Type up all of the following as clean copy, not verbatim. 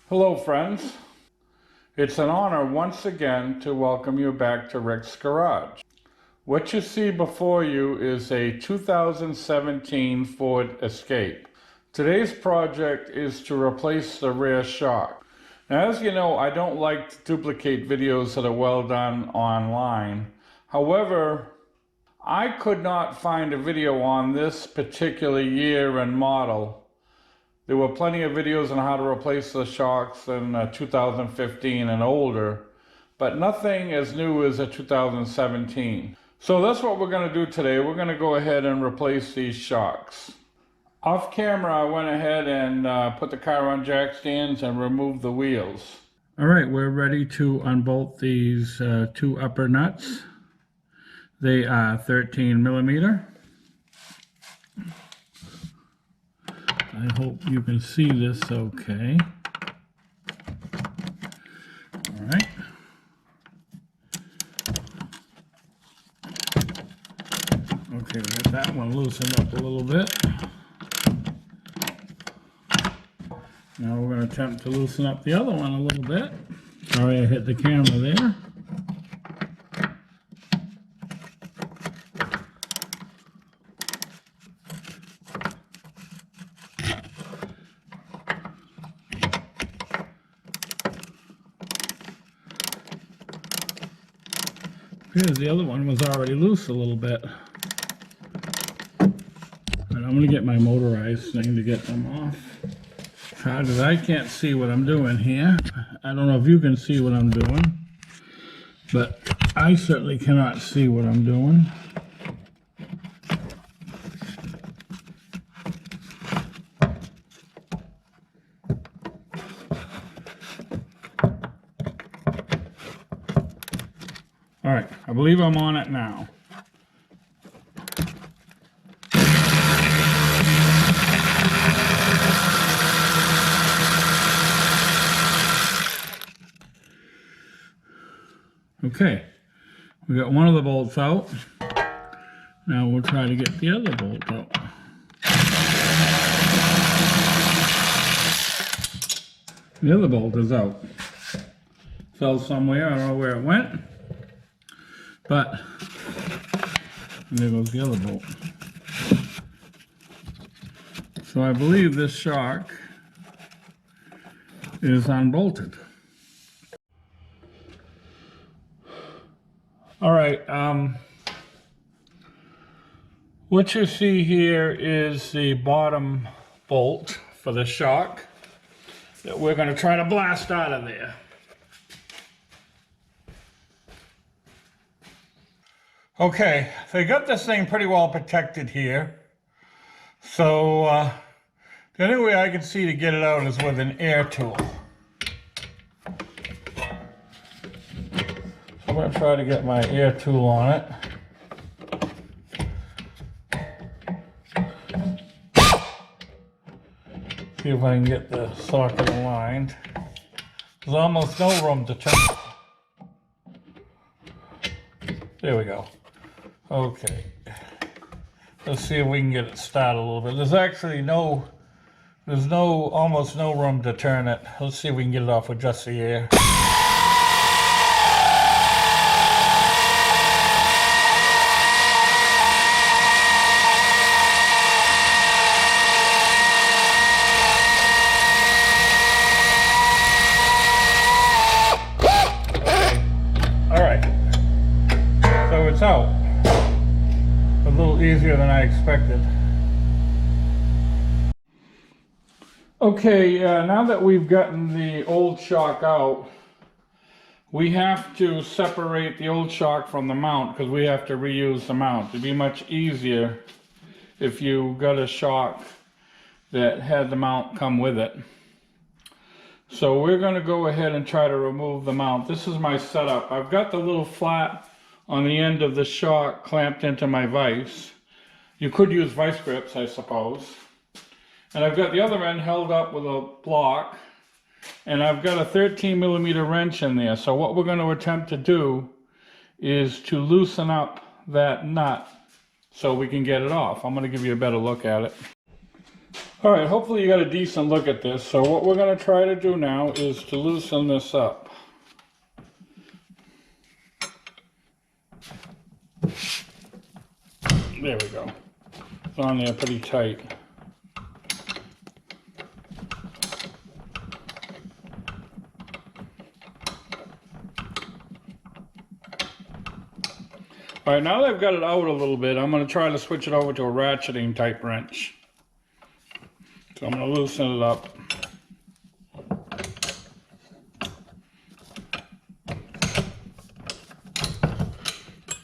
Hello friends, it's an honor once again to welcome you back to Rick's Garage. What you see before you is a 2017 Ford Escape. Today's project is to replace the rear shock. Now, as you know, I don't like to duplicate videos that are well done online. However, I could not find a video on this particular year and model. There were plenty of videos on how to replace the shocks in 2015 and older, but nothing as new as a 2017. So that's what we're going to do today. We're going to go ahead and replace these shocks. Off camera, I went ahead and put the car on jack stands and removed the wheels. All right, we're ready to unbolt these two upper nuts. They are 13 millimeter. I hope you can see this okay. All right. Okay, we got that one loosened up a little bit. Now we're going to attempt to loosen up the other one a little bit. Sorry I hit the camera there. Appears the other one was already loose a little bit. And I'm going to get my motorized thing to get them off. Because I can't see what I'm doing here. I don't know if you can see what I'm doing, but I certainly cannot see what I'm doing. All right, I believe I'm on it now. Okay, we got one of the bolts out. Now we'll try to get the other bolt out. The other bolt is out. Fell somewhere, I don't know where it went. But there goes the other bolt. So I believe this shock is unbolted. All right, what you see here is the bottom bolt for the shock that we're going to try to blast out of there. Okay, they got this thing pretty well protected here. So the only way I can see to get it out is with an air tool. I'm going to try to get my air tool on it. See if I can get the socket aligned. There's almost no room to turn. There we go. Okay, let's see if we can get it started a little bit. There's actually almost no room to turn it. Let's see if we can get it off with just the air. All right, so it's out. A little easier than I expected. Okay, now that we've gotten the old shock out, we have to separate the old shock from the mount because we have to reuse the mount. It'd be much easier if you got a shock that had the mount come with it. So we're going to go ahead and try to remove the mount. This is my setup. I've got the little flat on the end of the shock clamped into my vise. You could use vice grips, I suppose. And I've got the other end held up with a block, and I've got a 13 millimeter wrench in there. So what we're going to attempt to do is to loosen up that nut so we can get it off. I'm going to give you a better look at it. All right, hopefully you got a decent look at this. So what we're going to try to do now is to loosen this up. There we go. It's on there pretty tight. All right, now that I've got it out a little bit, I'm going to try to switch it over to a ratcheting type wrench. So I'm going to loosen it up.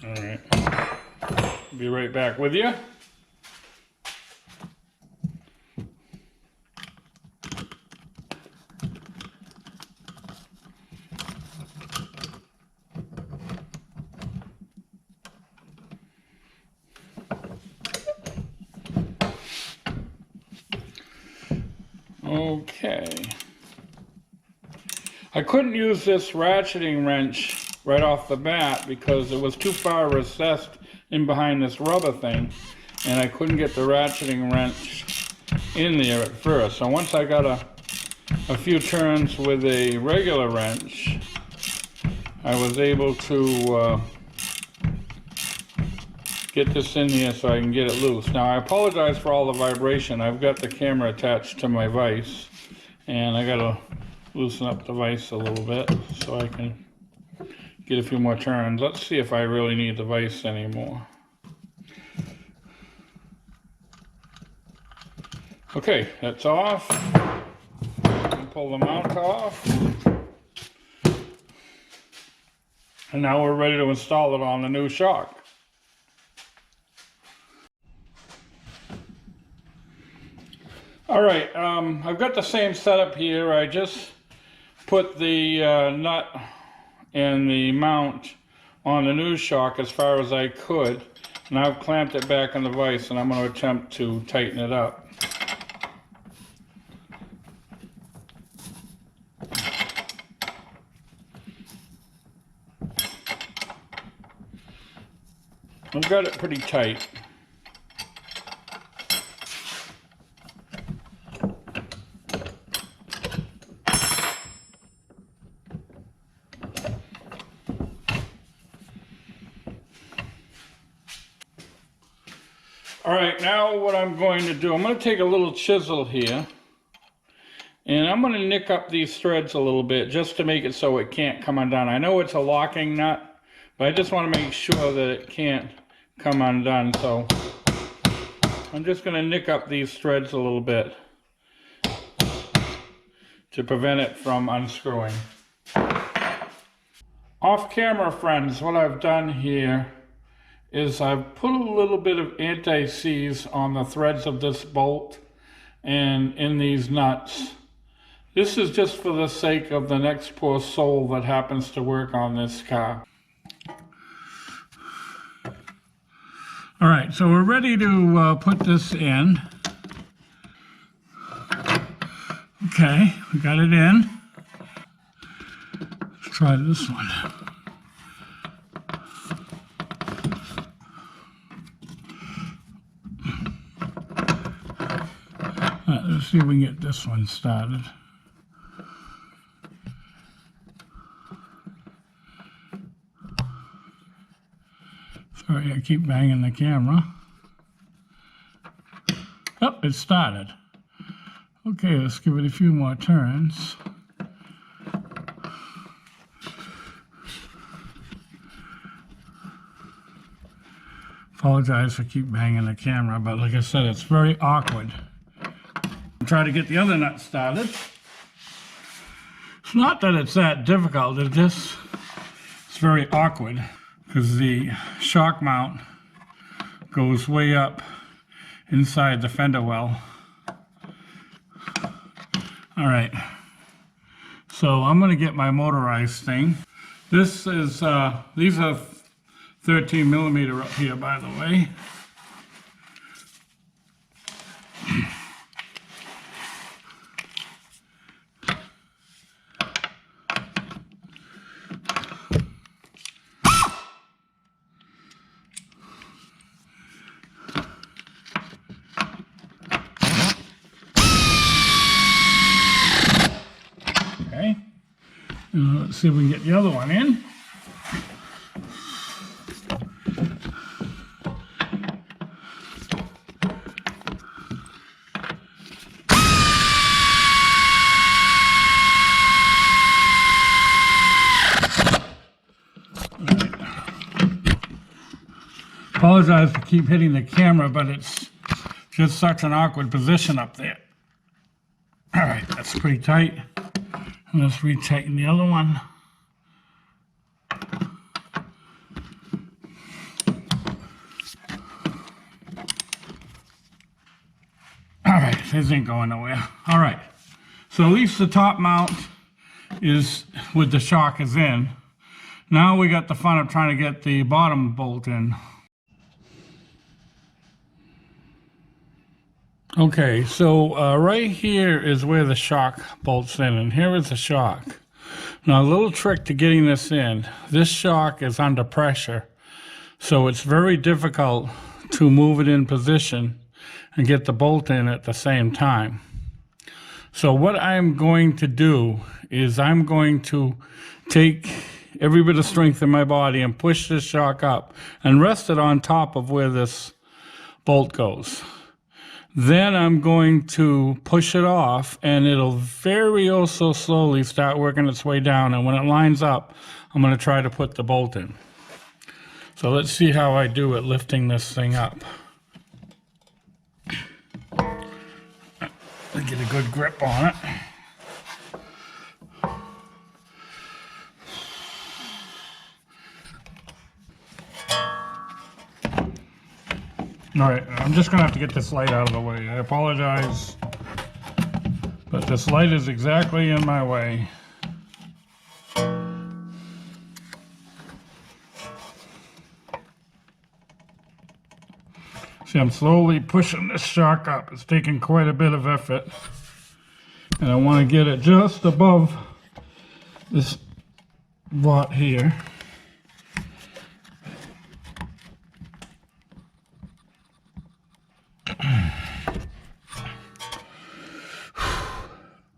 All right, be right back with you. Okay. I couldn't use this ratcheting wrench right off the bat because it was too far recessed in behind this rubber thing, and I couldn't get the ratcheting wrench in there at first. So once I got a few turns with a regular wrench, I was able to get this in here so I can get it loose. Now I apologize for all the vibration. I've got the camera attached to my vise, and I gotta loosen up the vise a little bit so I can get a few more turns. Let's see if I really need the vise anymore. Okay, that's off. Pull the mount off. And now we're ready to install it on the new shock. All right, I've got the same setup here. I just put the nut and the mount on the new shock as far as I could. And I've clamped it back in the vise, and I'm going to attempt to tighten it up. I've got it pretty tight. All right, now what I'm going to do, I'm going to take a little chisel here, and I'm going to nick up these threads a little bit just to make it so it can't come undone. I know it's a locking nut, but I just want to make sure that it can't come undone. So I'm just going to nick up these threads a little bit to prevent it from unscrewing. Off camera, friends, what I've done here is I've put a little bit of anti-seize on the threads of this bolt and in these nuts. This is just for the sake of the next poor soul that happens to work on this car. All right, so we're ready to put this in. Okay, we got it in. Let's try this one. Let's see if we can get this one started. Sorry, I keep banging the camera. Oh, it started. Okay, let's give it a few more turns. Apologize for keep banging the camera, but like I said, it's very awkward. Try to get the other nut started. It's not that it's that difficult, it's very awkward because the shock mount goes way up inside the fender well. All right, so I'm going to get my motorized thing. This is, these are 13 millimeter up here, by the way. Let's see if we can get the other one in. Apologize for keep hitting the camera, but it's just such an awkward position up there. All right, that's pretty tight. And let's retighten the other one. All right, this ain't going nowhere. All right, so at least the top mount is with the shock is in. Now we got the fun of trying to get the bottom bolt in. Okay, so right here is where the shock bolts in, and here is the shock. Now a little trick to getting this in. This shock is under pressure, so it's very difficult to move it in position and get the bolt in at the same time. So what I'm going to do is I'm going to take every bit of strength in my body and push this shock up and rest it on top of where this bolt goes. Then I'm going to push it off, and it'll very so slowly start working its way down, and when it lines up, I'm going to try to put the bolt in. So let's see how I do at lifting this thing up. Get a good grip on it. All right, I'm just gonna have to get this light out of the way. I apologize, but this light is exactly in my way. See, I'm slowly pushing this shock up. It's taking quite a bit of effort, and I want to get it just above this bot here.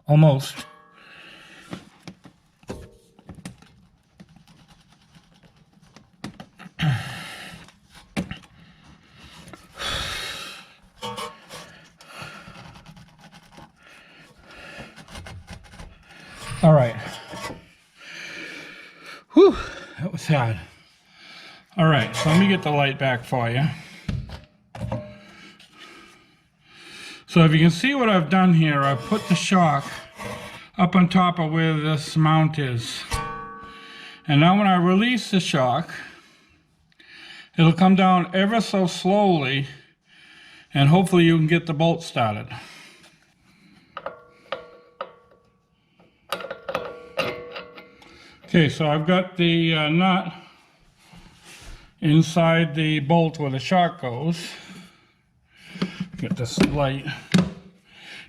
Almost. All right. Whew, that was hard. All right, so let me get the light back for you. So if you can see what I've done here, I've put the shock up on top of where this mount is. And now when I release the shock, it'll come down ever so slowly, and hopefully you can get the bolt started. Okay, so I've got the nut inside the bolt where the shock goes. Get this light.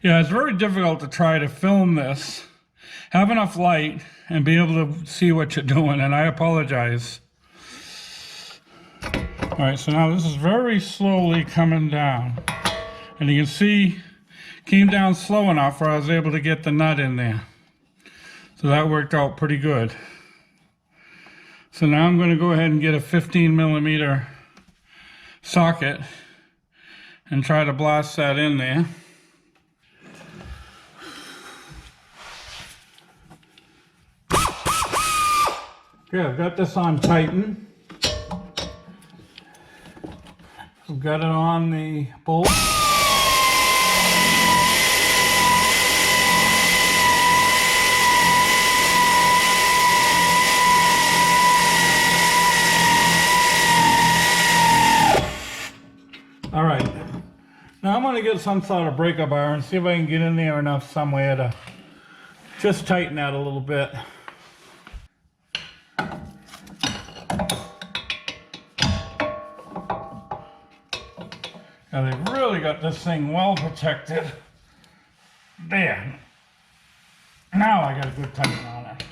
Yeah, it's very difficult to try to film this, have enough light, and be able to see what you're doing, and I apologize. All right, so now this is very slowly coming down. And you can see, came down slow enough where I was able to get the nut in there. So that worked out pretty good. So now I'm going to go ahead and get a 15mm socket and try to blast that in there. Okay, I've got this on Tighten. I've got it on the bolt. All right, now I'm going to get some sort of breaker bar and see if I can get in there enough somewhere to just tighten that a little bit. Now they've really got this thing well protected. There. Now I got a good tighten on it.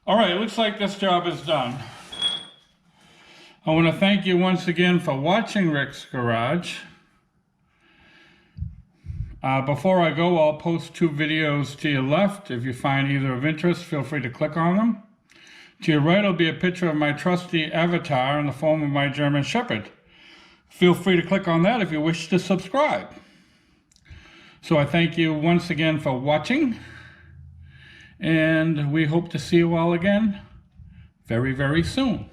All right, looks like this job is done. I want to thank you once again for watching Rick's Garage. Before I go, I'll post 2 videos to your left. If you find either of interest, feel free to click on them. To your right will be a picture of my trusty avatar in the form of my German Shepherd. Feel free to click on that if you wish to subscribe. So I thank you once again for watching, and we hope to see you all again very, very soon.